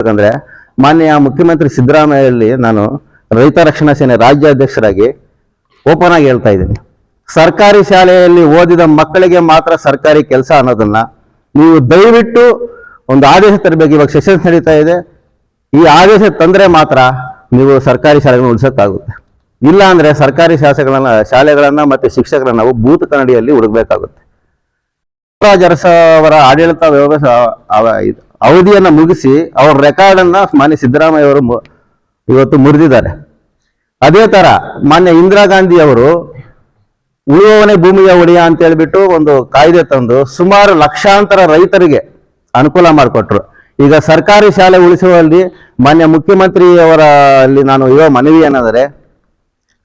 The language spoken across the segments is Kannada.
ಯಾಕಂದ್ರೆ ಮಾನ್ಯ ಮುಖ್ಯಮಂತ್ರಿ ಸಿದ್ದರಾಮಯ್ಯಲ್ಲಿ ನಾನು ರೈತ ರಕ್ಷಣಾ ಸೇನೆ ರಾಜ್ಯಾಧ್ಯಕ್ಷರಾಗಿ ಓಪನ್ ಆಗಿ ಹೇಳ್ತಾ ಇದ್ದೀನಿ. ಸರ್ಕಾರಿ ಶಾಲೆಯಲ್ಲಿ ಓದಿದ ಮಕ್ಕಳಿಗೆ ಮಾತ್ರ ಸರ್ಕಾರಿ ಕೆಲಸ ಅನ್ನೋದನ್ನ ನೀವು ದಯವಿಟ್ಟು ಒಂದು ಆದೇಶ ತರಬೇಕು. ಇವಾಗ ಸೆಷನ್ಸ್ ನಡೀತಾ ಇದೆ, ಈ ಆದೇಶ ತಂದ್ರೆ ಮಾತ್ರ ನೀವು ಸರ್ಕಾರಿ ಶಾಲೆಗಳನ್ನ ಉಳಿಸೋಕ್ಕಾಗುತ್ತೆ. ಇಲ್ಲ ಅಂದ್ರೆ ಸರ್ಕಾರಿ ಶಾಲೆಗಳನ್ನ ಮತ್ತೆ ಶಿಕ್ಷಕರನ್ನ ನಾವು ಬೂತ್ ಕನ್ನಡಿಯಲ್ಲಿ ಹುಡುಕ್ಬೇಕಾಗುತ್ತೆ. ಅವರ ಆಡಳಿತ ವ್ಯವಸ್ಥೆ ಅವಧಿಯನ್ನ ಮುಗಿಸಿ ಅವ್ರ ರೆಕಾರ್ಡ್ ಅನ್ನ ಮಾನ್ಯ ಸಿದ್ದರಾಮಯ್ಯ ಅವರು ಇವತ್ತು ಮುರಿದಿದ್ದಾರೆ. ಅದೇ ತರ ಮಾನ್ಯ ಇಂದಿರಾ ಗಾಂಧಿ ಅವರು ಉಳುವವನೇ ಭೂಮಿಯ ಒಡೆಯ ಅಂತ ಹೇಳ್ಬಿಟ್ಟು ಒಂದು ಕಾಯ್ದೆ ತಂದು ಸುಮಾರು ಲಕ್ಷಾಂತರ ರೈತರಿಗೆ ಅನುಕೂಲ ಮಾಡಿಕೊಟ್ರು. ಈಗ ಸರ್ಕಾರಿ ಶಾಲೆ ಉಳಿಸುವಲ್ಲಿ ಮಾನ್ಯ ಮುಖ್ಯಮಂತ್ರಿಯವರಲ್ಲಿ ನಾನು ಇರೋ ಮನವಿ ಏನಾದರೆ,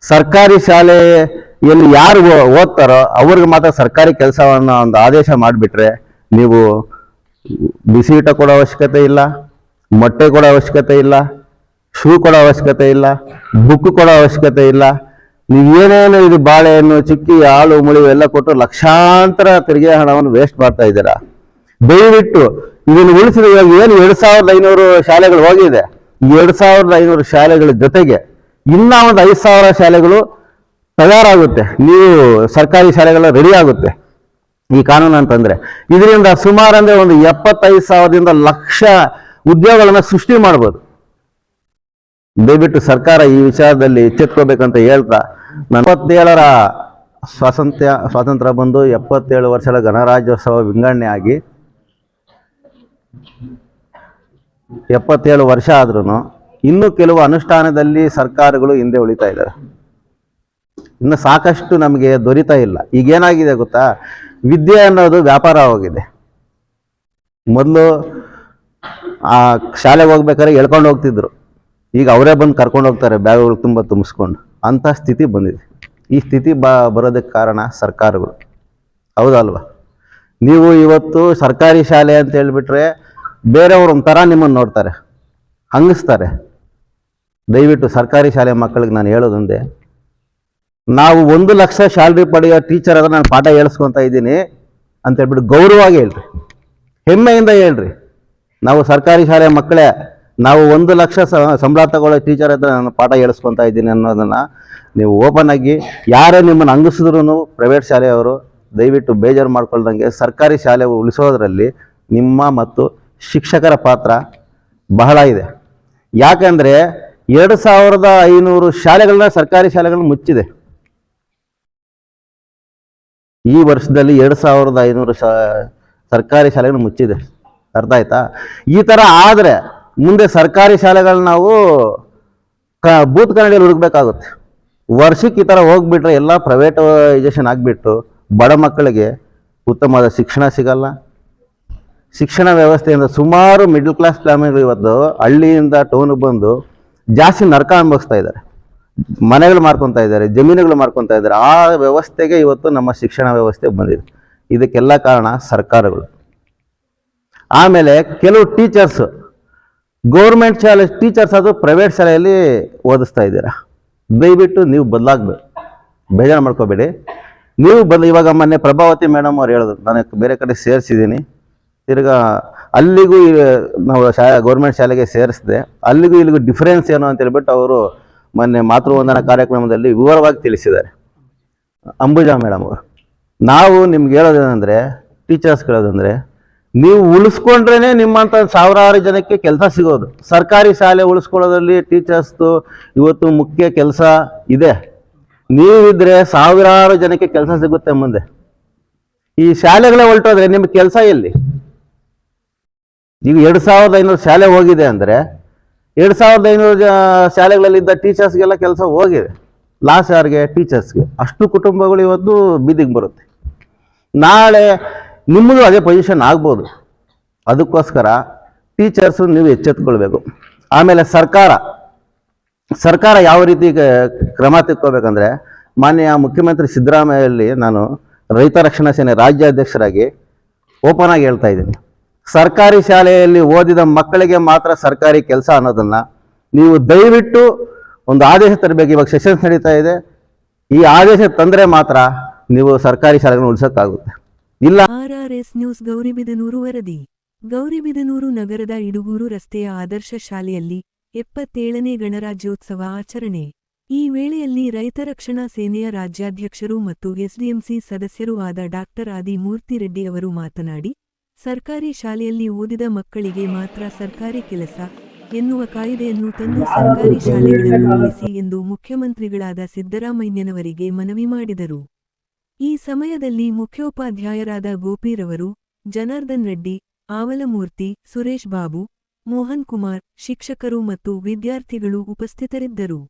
ಸರ್ಕಾರಿ ಶಾಲೆಯಲ್ಲಿ ಯಾರು ಓದ್ತಾರೋ ಅವ್ರಿಗೆ ಮಾತ್ರ ಸರ್ಕಾರಿ ಕೆಲಸವನ್ನ ಒಂದು ಆದೇಶ ಮಾಡಿಬಿಟ್ರೆ ನೀವು ಬಿಸಿ ಊಟ ಕೊಡೋ ಅವಶ್ಯಕತೆ ಇಲ್ಲ, ಮೊಟ್ಟೆ ಕೊಡೋ ಅವಶ್ಯಕತೆ ಇಲ್ಲ, ಶೂ ಕೊಡೋ ಅವಶ್ಯಕತೆ ಇಲ್ಲ, ಬುಕ್ ಕೊಡೋ ಅವಶ್ಯಕತೆ ಇಲ್ಲ. ನೀವೇನೇನು ಇದು ಬಾಳೆಹಣ್ಣು ಚಿಕ್ಕಿ ಹಾಳು ಮುಳಿವು ಎಲ್ಲ ಕೊಟ್ಟು ಲಕ್ಷಾಂತರ ತೆರಿಗೆ ಹಣವನ್ನು ವೇಸ್ಟ್ ಮಾಡ್ತಾ ಇದ್ದೀರಾ. ದಯವಿಟ್ಟು ಇದನ್ನು ಉಳಿಸಿದ ಇವಾಗ ಏನು 2500 ಶಾಲೆಗಳು ಹೋಗಿದೆ. 2500 ಶಾಲೆಗಳ ಜೊತೆಗೆ ಇನ್ನ ಒಂದು 5000 ಶಾಲೆಗಳು ತಯಾರಾಗುತ್ತೆ. ನೀವು ಸರ್ಕಾರಿ ಶಾಲೆಗಳ ರೆಡಿ ಆಗುತ್ತೆ ಈ ಕಾನೂನು ಅಂತಂದ್ರೆ. ಇದರಿಂದ ಸುಮಾರು ಅಂದ್ರೆ ಒಂದು 75,000ದಿಂದ ಲಕ್ಷ ಉದ್ಯೋಗಗಳನ್ನ ಸೃಷ್ಟಿ ಮಾಡ್ಬೋದು. ದಯವಿಟ್ಟು ಸರ್ಕಾರ ಈ ವಿಚಾರದಲ್ಲಿ ಎಚ್ಚೆತ್ಕೋಬೇಕಂತ ಹೇಳ್ತಾ, 47ರ ಸ್ವಾತಂತ್ರ್ಯ ಬಂದು 77 ವರ್ಷಗಳ ಗಣರಾಜ್ಯೋತ್ಸವ ವಿಂಗಡಣೆ ಆಗಿ 77 ವರ್ಷ ಆದ್ರೂ ಇನ್ನು ಕೆಲವು ಅನುಷ್ಠಾನದಲ್ಲಿ ಸರ್ಕಾರಗಳು ಹಿಂದೆ ಉಳಿತಾ ಇದ್ದಾರೆ. ಇನ್ನು ಸಾಕಷ್ಟು ನಮಗೆ ದೊರೀತಾ ಇಲ್ಲ. ಈಗೇನಾಗಿದೆ ಗೊತ್ತಾ, ವಿದ್ಯೆ ಅನ್ನೋದು ವ್ಯಾಪಾರವಾಗಿದೆ. ಮೊದಲು ಆ ಶಾಲೆಗೆ ಹೋಗ್ಬೇಕಾದ್ರೆ ಎಳ್ಕೊಂಡು ಹೋಗ್ತಿದ್ರು, ಈಗ ಅವರೇ ಬಂದು ಕರ್ಕೊಂಡು ಹೋಗ್ತಾರೆ ಬ್ಯಾಗ್ಗಳು ತುಂಬ ತುಂಬಿಸ್ಕೊಂಡು. ಅಂಥ ಸ್ಥಿತಿ ಬಂದಿದೆ. ಈ ಸ್ಥಿತಿ ಬರೋದಕ್ಕೆ ಕಾರಣ ಸರ್ಕಾರಗಳು, ಹೌದಲ್ವಾ? ನೀವು ಇವತ್ತು ಸರ್ಕಾರಿ ಶಾಲೆ ಅಂತ ಹೇಳ್ಬಿಟ್ರೆ ಬೇರೆಯವರು ಒಂಥರ ನಿಮ್ಮನ್ನು ನೋಡ್ತಾರೆ, ಹಂಗಿಸ್ತಾರೆ. ದಯವಿಟ್ಟು ಸರ್ಕಾರಿ ಶಾಲೆ ಮಕ್ಕಳಿಗೆ ನಾನು ಹೇಳೋದೊಂದೇ, ನಾವು 1 ಲಕ್ಷ ಸ್ಯಾಲ್ರಿ ಪಡೆಯೋ ಟೀಚರ್ ಆದ್ರೆ ನಾನು ಪಾಠ ಹೇಳಿಸ್ಕೊತಾ ಇದ್ದೀನಿ ಅಂತ ಹೇಳ್ಬಿಟ್ಟು ಗೌರವವಾಗಿ ಹೇಳ್ರಿ, ಹೆಮ್ಮೆಯಿಂದ ಹೇಳ್ರಿ. ನಾವು ಸರ್ಕಾರಿ ಶಾಲೆ ಮಕ್ಕಳೇ, ನಾವು 1 ಲಕ್ಷ ಸಂಬಳ ತಗೊಳ್ಳೋ ಟೀಚರ್ ಹತ್ರ ನಾನು ಪಾಠ ಹೇಳಿಸ್ಕೊತಾ ಇದ್ದೀನಿ ಅನ್ನೋದನ್ನ ನೀವು ಓಪನ್ ಆಗಿ ಯಾರೇ ನಿಮ್ಮನ್ನು ಹಂಗಿಸಿದ್ರು ಪ್ರೈವೇಟ್ ಶಾಲೆಯವರು ದಯವಿಟ್ಟು ಬೇಜಾರು ಮಾಡ್ಕೊಳ್ದಂಗೆ ಸರ್ಕಾರಿ ಶಾಲೆ ಉಳಿಸೋದ್ರಲ್ಲಿ ನಿಮ್ಮ ಮತ್ತು ಶಿಕ್ಷಕರ ಪಾತ್ರ ಬಹಳ ಇದೆ. ಯಾಕಂದ್ರೆ 2500 ಶಾಲೆಗಳನ್ನ ಸರ್ಕಾರಿ ಶಾಲೆಗಳನ್ನ ಮುಚ್ಚಿದೆ. ಈ ವರ್ಷದಲ್ಲಿ 2500 ಸರ್ಕಾರಿ ಶಾಲೆಗಳು ಮುಚ್ಚಿದೆ. ಅರ್ಥ ಆಯ್ತಾ? ಈ ತರ ಆದ್ರೆ ಮುಂದೆ ಸರ್ಕಾರಿ ಶಾಲೆಗಳನ್ನ ನಾವು ಬೂತ್ ಕನ್ನಡಿಯಲ್ಲಿ ಹುಡುಕ್ಬೇಕಾಗುತ್ತೆ. ವರ್ಷಕ್ಕೆ ಈ ತರ ಹೋಗ್ಬಿಟ್ರೆ ಎಲ್ಲ ಪ್ರೈವೇಟೈಸೇಷನ್ ಆಗಿಬಿಟ್ಟು ಬಡ ಮಕ್ಕಳಿಗೆ ಉತ್ತಮವಾದ ಶಿಕ್ಷಣ ಸಿಗಲ್ಲ. ಶಿಕ್ಷಣ ವ್ಯವಸ್ಥೆಯಿಂದ ಸುಮಾರು ಮಿಡಲ್ ಕ್ಲಾಸ್ ಫ್ಯಾಮಿಲಿಗಳು ಇವತ್ತು ಹಳ್ಳಿಯಿಂದ ಟೌನ್ಗೆ ಬಂದು ಜಾಸ್ತಿ ನರಕ ಅನುಭವಿಸ್ತಾ ಇದ್ದಾರೆ. ಮನೆಗಳು ಮಾಡ್ಕೊತಾ ಇದ್ದಾರೆ, ಜಮೀನುಗಳು ಮಾಡ್ಕೊತಾ ಇದ್ದಾರೆ. ಆ ವ್ಯವಸ್ಥೆಗೆ ಇವತ್ತು ನಮ್ಮ ಶಿಕ್ಷಣ ವ್ಯವಸ್ಥೆ ಬಂದಿದೆ. ಇದಕ್ಕೆಲ್ಲ ಕಾರಣ ಸರ್ಕಾರಗಳು. ಆಮೇಲೆ ಕೆಲವು ಟೀಚರ್ಸ್ ಗೌರ್ಮೆಂಟ್ ಶಾಲೆ ಟೀಚರ್ಸ್ ಅದು ಪ್ರೈವೇಟ್ ಶಾಲೆಯಲ್ಲಿ ಓದಿಸ್ತಾ ಇದ್ದೀರಾ. ದಯವಿಟ್ಟು ನೀವು ಬದಲಾಗಬೇಕು, ಬೇಜಾರು ಮಾಡ್ಕೋಬೇಡಿ. ನೀವು ಇವಾಗ ಮೊನ್ನೆ ಪ್ರಭಾವತಿ ಮೇಡಮ್ ಅವ್ರು ಹೇಳೋದು, ನಾನು ಬೇರೆ ಕಡೆ ಸೇರಿಸಿದ್ದೀನಿ, ತಿರ್ಗಾ ಅಲ್ಲಿಗೂ ನಾವು ಗೌರ್ಮೆಂಟ್ ಶಾಲೆಗೆ ಸೇರಿಸಿದೆ, ಅಲ್ಲಿಗೂ ಇಲ್ಲಿಗೂ ಡಿಫ್ರೆನ್ಸ್ ಏನು ಅಂತ ಹೇಳ್ಬಿಟ್ಟು ಅವರು ಮೊನ್ನೆ ಮಾತೃವಂದನಾ ಕಾರ್ಯಕ್ರಮದಲ್ಲಿ ವಿವರವಾಗಿ ತಿಳಿಸಿದ್ದಾರೆ ಅಂಬುಜಾ ಮೇಡಮ್ ಅವರು. ನಾವು ನಿಮ್ಗೆ ಹೇಳೋದೇನೆಂದರೆ, ಟೀಚರ್ಸ್ ಹೇಳೋದಂದರೆ, ನೀವು ಉಳಿಸ್ಕೊಂಡ್ರೇನೆ ನಿಮ್ಮಂಥ ಸಾವಿರಾರು ಜನಕ್ಕೆ ಕೆಲಸ ಸಿಗೋದು. ಸರ್ಕಾರಿ ಶಾಲೆ ಉಳಿಸ್ಕೊಳ್ಳೋದ್ರಲ್ಲಿ ಟೀಚರ್ಸ್ದು ಇವತ್ತು ಮುಖ್ಯ ಕೆಲಸ ಇದೆ. ನೀವಿದ್ರೆ ಸಾವಿರಾರು ಜನಕ್ಕೆ ಕೆಲಸ ಸಿಗುತ್ತೆ ಮುಂದೆ. ಈ ಶಾಲೆಗಳೇ ಹೊರಟೋದ್ರೆ ನಿಮ್ಗೆ ಕೆಲಸ ಎಲ್ಲಿ? ಈಗ 2500 ಶಾಲೆ ಹೋಗಿದೆ ಅಂದರೆ 2500 ಶಾಲೆಗಳಲ್ಲಿದ್ದ ಟೀಚರ್ಸ್ಗೆಲ್ಲ ಕೆಲಸ ಹೋಗಿದೆ. ಲಾಸ್ ಯಾರಿಗೆ? ಟೀಚರ್ಸ್ಗೆ. ಅಷ್ಟು ಕುಟುಂಬಗಳು ಇವತ್ತು ಬೀದಿಗೆ ಬರುತ್ತೆ. ನಾಳೆ ನಿಮ್ಮದು ಅದೇ ಪೊಸಿಷನ್ ಆಗ್ಬೋದು. ಅದಕ್ಕೋಸ್ಕರ ಟೀಚರ್ಸು ನೀವು ಎಚ್ಚೆತ್ಕೊಳ್ಬೇಕು. ಆಮೇಲೆ ಸರ್ಕಾರ ಯಾವ ರೀತಿ ಕ್ರಮ ತೆಕ್ಕೋಬೇಕಂದ್ರೆ, ಮಾನ್ಯ ಮುಖ್ಯಮಂತ್ರಿ ಸಿದ್ದರಾಮಯ್ಯಲ್ಲಿ ನಾನು ರೈತ ರಕ್ಷಣಾ ಸೇನೆ ರಾಜ್ಯಾಧ್ಯಕ್ಷರಾಗಿ ಓಪನ್ ಆಗಿ ಹೇಳ್ತಾ ಇದ್ದೀನಿ. ಸರ್ಕಾರಿ ಶಾಲೆಯಲ್ಲಿ ಓದಿದ ಮಕ್ಕಳಿಗೆ ಮಾತ್ರ ಸರ್ಕಾರಿ ಕೆಲಸ ಅನ್ನೋದನ್ನ ನೀವು ದಯವಿಟ್ಟು ಒಂದು ಆದೇಶ ತರಬೇಕು. ಇವಾಗ ಸೆಷನ್ಸ್ ನಡೀತಾ ಇದೆ, ಈ ಆದೇಶ ತಂದ್ರೆ ಮಾತ್ರ ನೀವು ಸರ್ಕಾರಿ ಶಾಲೆಗಳನ್ನು ಉಳಿಸೋಕ್ಕಾಗುತ್ತೆ. ಇಲ್ಲ RRS ನ್ಯೂಸ್ ಗೌರಿಬಿದನೂರು ವರದಿ. ಗೌರಿಬಿದನೂರು ನಗರದ ಇಡುಗೂರು ರಸ್ತೆಯ ಆದರ್ಶ ಶಾಲೆಯಲ್ಲಿ 77ನೇ ಗಣರಾಜ್ಯೋತ್ಸವ ಆಚರಣೆ. ಈ ವೇಳೆಯಲ್ಲಿ ರೈತ ರಕ್ಷಣಾ ಸೇನೆಯ ರಾಜ್ಯಾಧ್ಯಕ್ಷರು ಮತ್ತು ಎಸ್ಡಿಎಂಸಿ ಸದಸ್ಯರೂ ಆದ ಡಾಕ್ಟರ್ ಆದಿ ಮೂರ್ತಿರೆಡ್ಡಿ ಅವರು ಮಾತನಾಡಿ, ಸರ್ಕಾರಿ ಶಾಲೆಯಲ್ಲಿ ಓದಿದ ಮಕ್ಕಳಿಗೆ ಮಾತ್ರ ಸರ್ಕಾರಿ ಕೆಲಸ ಎನ್ನುವ ಕಾಯಿದೆಯನ್ನು ತಂದು ಸರ್ಕಾರಿ ಶಾಲೆಗಳನ್ನು ಉಳಿಸಿ ಎಂದು ಮುಖ್ಯಮಂತ್ರಿಗಳಾದ ಸಿದ್ದರಾಮಯ್ಯನವರಿಗೆ ಮನವಿ ಮಾಡಿದರು. ಈ ಸಮಯದಲ್ಲಿ ಮುಖ್ಯೋಪಾಧ್ಯಾಯರಾದ ಗೋಪಿರವರು, ಜನಾರ್ದನ್ ರೆಡ್ಡಿ, ಆವಲಮೂರ್ತಿ, ಸುರೇಶ್ ಬಾಬು, ಮೋಹನ್ ಕುಮಾರ್, ಶಿಕ್ಷಕರು ಮತ್ತು ವಿದ್ಯಾರ್ಥಿಗಳು ಉಪಸ್ಥಿತರಿದ್ದರು.